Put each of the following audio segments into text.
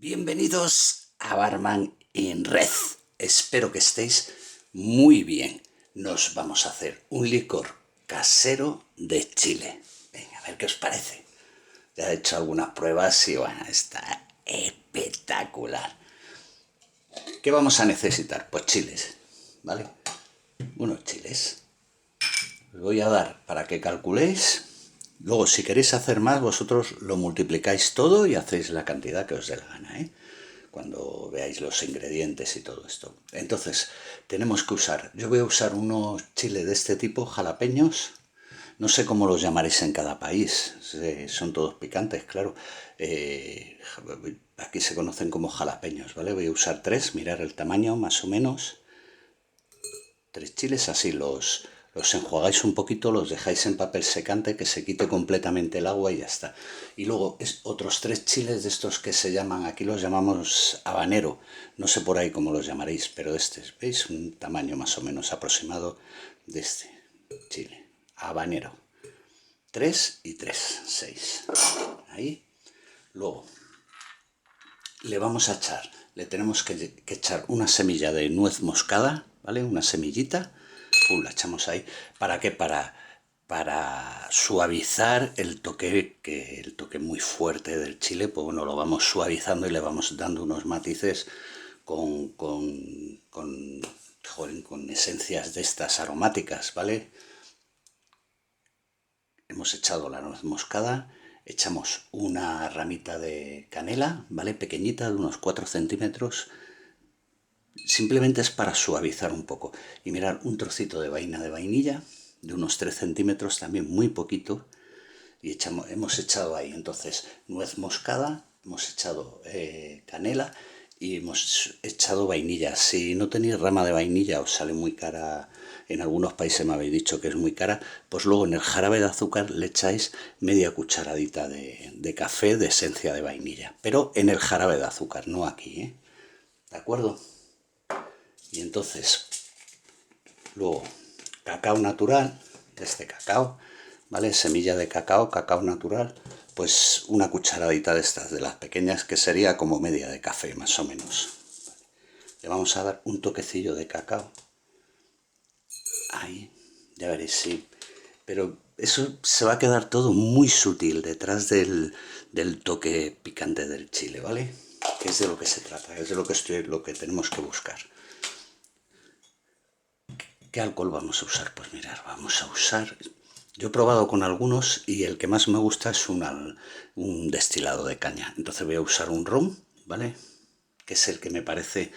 Bienvenidos a Barman in Red. Espero que estéis muy bien. Nos vamos a hacer un licor casero de chile. Venga, a ver qué os parece. Ya he hecho algunas pruebas y bueno, está espectacular. ¿Qué vamos a necesitar? Pues chiles, ¿vale? Unos chiles. Os voy a dar para que calculéis. Luego, si queréis hacer más, vosotros lo multiplicáis todo y hacéis la cantidad que os dé la gana, ¿eh? Cuando veáis los ingredientes y todo esto. Entonces, tenemos que usar, yo voy a usar unos chiles de este tipo, jalapeños. No sé cómo los llamaréis en cada país, son todos picantes, claro. Aquí se conocen como jalapeños, ¿vale? Voy a usar 3, mirar el tamaño más o menos. 3 chiles así, los enjuagáis un poquito, los dejáis en papel secante que se quite completamente el agua y ya está. Y luego otros 3 chiles de estos que se llaman, aquí los llamamos habanero, no sé por ahí cómo los llamaréis, pero ¿veis? Un tamaño más o menos aproximado de este chile, habanero. 3 y 3, 6. Ahí. Luego le tenemos que echar una semilla de nuez moscada, ¿vale? Una semillita. La echamos ahí. ¿Para qué? Para suavizar el toque muy fuerte del chile, pues bueno, lo vamos suavizando y le vamos dando unos matices con esencias de estas aromáticas, ¿vale? Hemos echado la nuez moscada, echamos una ramita de canela, ¿vale? Pequeñita, de unos 4 centímetros. Simplemente es para suavizar un poco. Y mirar, un trocito de vaina de vainilla, de unos 3 centímetros, también muy poquito. Y hemos echado ahí, entonces, nuez moscada, hemos echado canela y hemos echado vainilla. Si no tenéis rama de vainilla, os sale muy cara. En algunos países me habéis dicho que es muy cara, pues luego en el jarabe de azúcar le echáis media cucharadita de café de esencia de vainilla. Pero en el jarabe de azúcar, no aquí, ¿eh? ¿De acuerdo? Y entonces, luego, cacao natural, este cacao, ¿vale? Semilla de cacao, cacao natural, pues una cucharadita de estas, de las pequeñas, que sería como media de café, más o menos. Le vamos a dar un toquecillo de cacao. Ahí, ya veréis, sí. Pero eso se va a quedar todo muy sutil detrás del toque picante del chile, ¿vale? Que es de lo que se trata, es de lo que tenemos que buscar. ¿Qué alcohol vamos a usar? Pues mirar, vamos a usar... Yo he probado con algunos y el que más me gusta es un destilado de caña. Entonces voy a usar un ron, ¿vale? Que es el que me parece,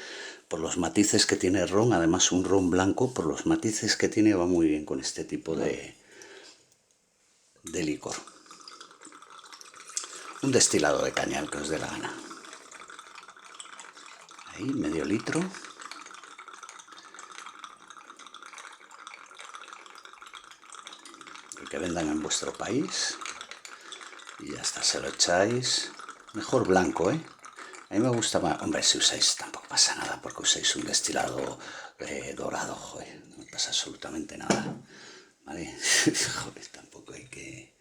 por los matices que tiene el ron, además un ron blanco, por los matices que tiene, va muy bien con este tipo de licor. Un destilado de caña, el que os dé la gana. Ahí, medio litro. El que vendan en vuestro país. Y ya está, se lo echáis. Mejor blanco, ¿eh? A mí me gusta más. Hombre, si usáis, tampoco pasa nada porque usáis un destilado dorado, joder. No pasa absolutamente nada. ¿Vale? Joder, tampoco hay que...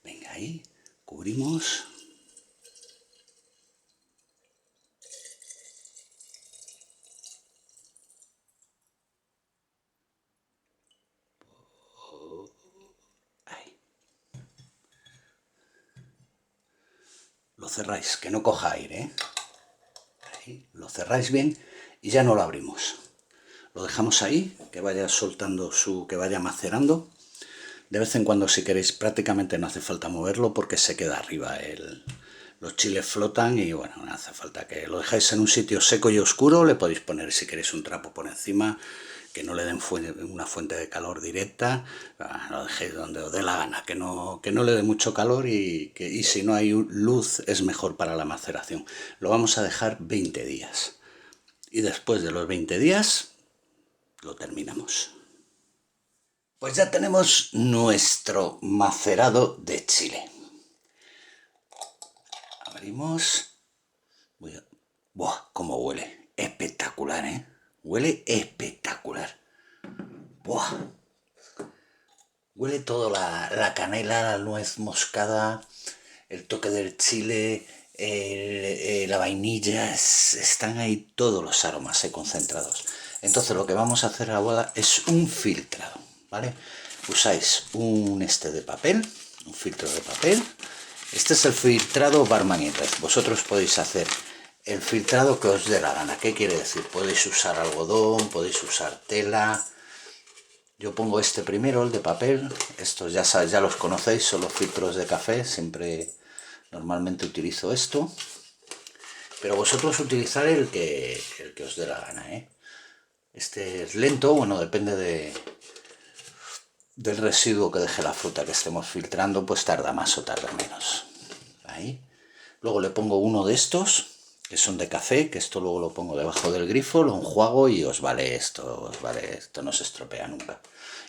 Venga, ahí. Cubrimos. Ahí. Lo cerráis, que no coja aire, ¿eh? Ahí. Lo cerráis bien y ya no lo abrimos. Lo dejamos ahí, que vaya soltando que vaya macerando. De vez en cuando, si queréis, prácticamente no hace falta moverlo porque se queda arriba. Los chiles flotan y bueno, no hace falta que lo dejáis en un sitio seco y oscuro. Le podéis poner, si queréis, un trapo por encima, que no le den una fuente de calor directa. Lo dejéis donde os dé la gana, que no le dé mucho calor y si no hay luz es mejor para la maceración. Lo vamos a dejar 20 días. Y después de los 20 días lo terminamos. Pues ya tenemos nuestro macerado de chile. Abrimos. ¡Buah! ¿Cómo huele? Espectacular, ¿eh? Huele espectacular. ¡Buah! Huele todo, la canela, la nuez moscada, el toque del chile, la vainilla, están ahí todos los aromas concentrados. Entonces lo que vamos a hacer ahora es un filtrado, ¿vale? Usáis un de papel, un filtro de papel. Este es el filtrado Barmanietas. Vosotros podéis hacer el filtrado que os dé la gana. ¿Qué quiere decir? Podéis usar algodón, podéis usar tela. Yo pongo este primero, el de papel. Estos ya sabéis, ya los conocéis, son los filtros de café. Siempre, normalmente utilizo esto. Pero vosotros utilizar el que os dé la gana, ¿eh? Este es lento, bueno, depende del residuo que deje la fruta que estemos filtrando, pues tarda más o tarda menos. Ahí. Luego le pongo uno de estos, que son de café, que esto luego lo pongo debajo del grifo, lo enjuago y os vale esto, no se estropea nunca.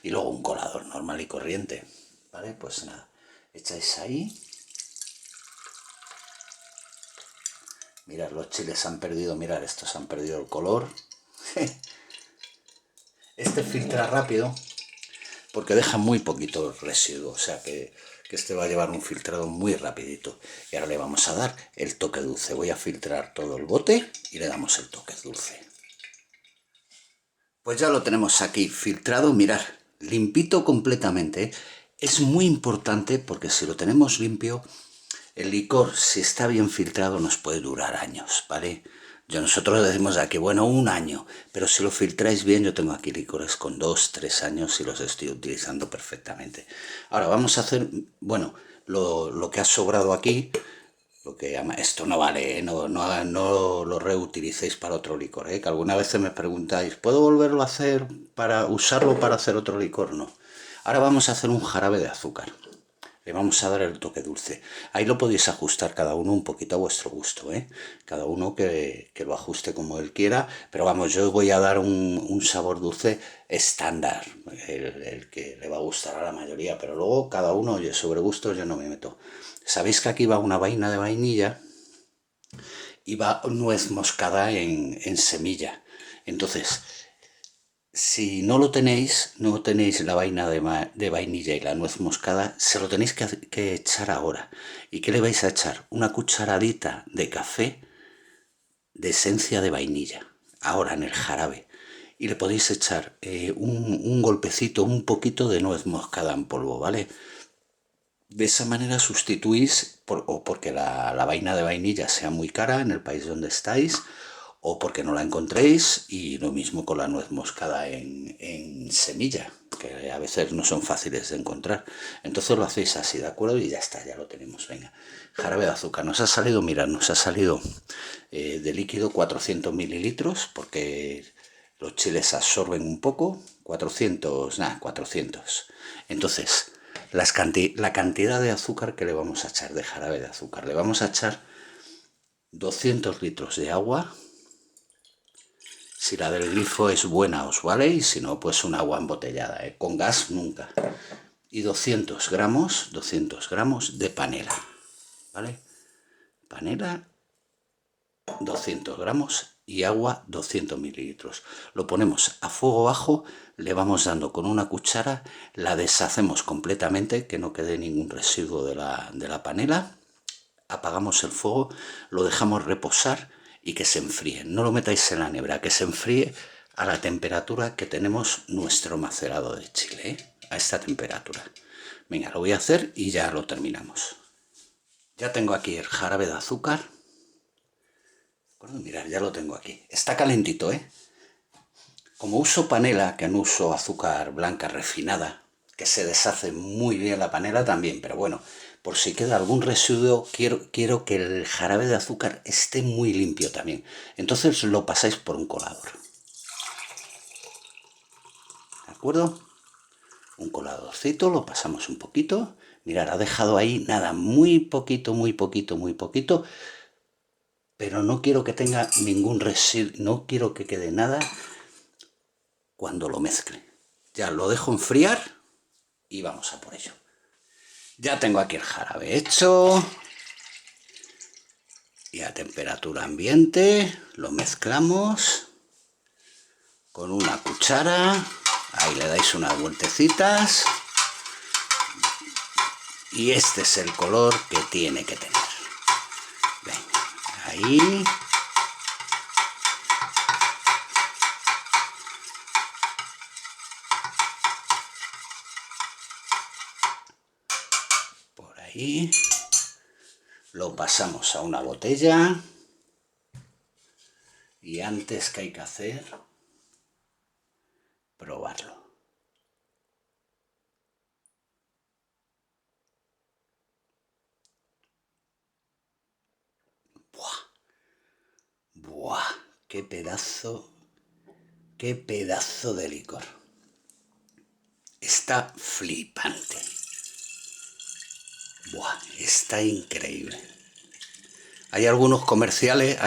Y luego un colador normal y corriente, ¿vale? Pues nada, echáis ahí. Mirad, los chiles han perdido, mirad, estos han perdido el color. Este filtra rápido porque deja muy poquito residuo, o sea que este va a llevar un filtrado muy rapidito. Y ahora le vamos a dar el toque dulce. Voy a filtrar todo el bote y le damos el toque dulce. Pues ya lo tenemos aquí filtrado, mirad, limpito completamente, ¿eh? Es muy importante porque si lo tenemos limpio, el licor, si está bien filtrado, nos puede durar años, ¿vale? Nosotros decimos aquí, bueno, un año, pero si lo filtráis bien, yo tengo aquí licores con 2, 3 años y los estoy utilizando perfectamente. Ahora vamos a hacer, bueno, lo que ha sobrado aquí, lo que llama, esto no vale, no lo reutilicéis para otro licor, que alguna vez me preguntáis, ¿puedo volverlo a hacer para usarlo para hacer otro licor? No. Ahora vamos a hacer un jarabe de azúcar. Le vamos a dar el toque dulce. Ahí lo podéis ajustar cada uno un poquito a vuestro gusto, ¿eh? Cada uno que lo ajuste como él quiera. Pero vamos, yo voy a dar un sabor dulce estándar, el que le va a gustar a la mayoría. Pero luego cada uno, oye, sobre gustos yo no me meto. Sabéis que aquí va una vaina de vainilla y va nuez moscada en semilla. Entonces, si no lo tenéis, no tenéis la vaina de vainilla y la nuez moscada, se lo tenéis que echar ahora. ¿Y qué le vais a echar? Una cucharadita de café de esencia de vainilla, ahora en el jarabe. Y le podéis echar un golpecito, un poquito de nuez moscada en polvo, ¿vale? De esa manera sustituís, o porque la vaina de vainilla sea muy cara en el país donde estáis, o porque no la encontréis, y lo mismo con la nuez moscada en semilla, que a veces no son fáciles de encontrar. Entonces lo hacéis así, ¿de acuerdo? Y ya está, ya lo tenemos. Venga, jarabe de azúcar. Nos ha salido, mirad, nos ha salido de líquido 400 mililitros, porque los chiles absorben un poco. 400, nada, 400. Entonces, la cantidad de azúcar que le vamos a echar, de jarabe de azúcar, le vamos a echar 200 litros de agua. Si la del grifo es buena os vale, y si no, pues un agua embotellada, con gas nunca. Y 200 gramos de panela, ¿vale? Panela, 200 gramos y agua 200 mililitros. Lo ponemos a fuego bajo, le vamos dando con una cuchara, la deshacemos completamente, que no quede ningún residuo de la panela. Apagamos el fuego, lo dejamos reposar y que se enfríe. No lo metáis en la nevera, que se enfríe a la temperatura que tenemos nuestro macerado de chile, ¿eh? A esta temperatura. Venga, lo voy a hacer y ya lo terminamos. Ya tengo aquí el jarabe de azúcar. Bueno, mirad, ya lo tengo aquí. Está calentito, ¿eh? Como uso panela, que no uso azúcar blanca refinada, que se deshace muy bien la panela también, pero bueno, por si queda algún residuo, quiero que el jarabe de azúcar esté muy limpio también. Entonces lo pasáis por un colador. ¿De acuerdo? Un coladorcito, lo pasamos un poquito. Mirad, ha dejado ahí nada, muy poquito, muy poquito, muy poquito. Pero no quiero que tenga ningún residuo, no quiero que quede nada cuando lo mezcle. Ya lo dejo enfriar y vamos a por ello. Ya tengo aquí el jarabe hecho y a temperatura ambiente lo mezclamos con una cuchara. Ahí le dais unas vueltecitas y este es el color que tiene que tener. Venga. ahí. Por ahí. Lo pasamos a una botella. Y antes, ¿qué hay que hacer? Probarlo. ¡Buah! ¡Buah! ¡Qué pedazo de licor! Está flipante. ¡Buah! Está increíble. Hay algunos comerciales,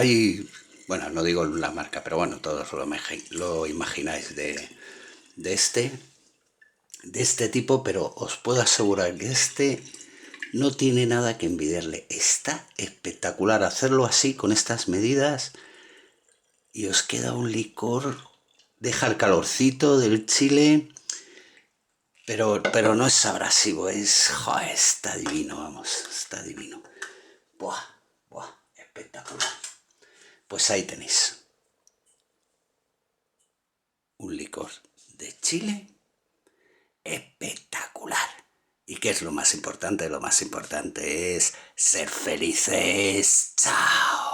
bueno, no digo la marca, pero bueno, todos lo imagináis de este tipo, pero os puedo asegurar que este no tiene nada que envidiarle. Está espectacular hacerlo así, con estas medidas, y os queda un licor, deja el calorcito del chile, pero no es abrasivo, joder, está divino, vamos, está divino. Buah, buah, espectacular. Pues ahí tenéis un licor de chile espectacular. ¿Y qué es lo más importante? Lo más importante es ser felices. ¡Chao!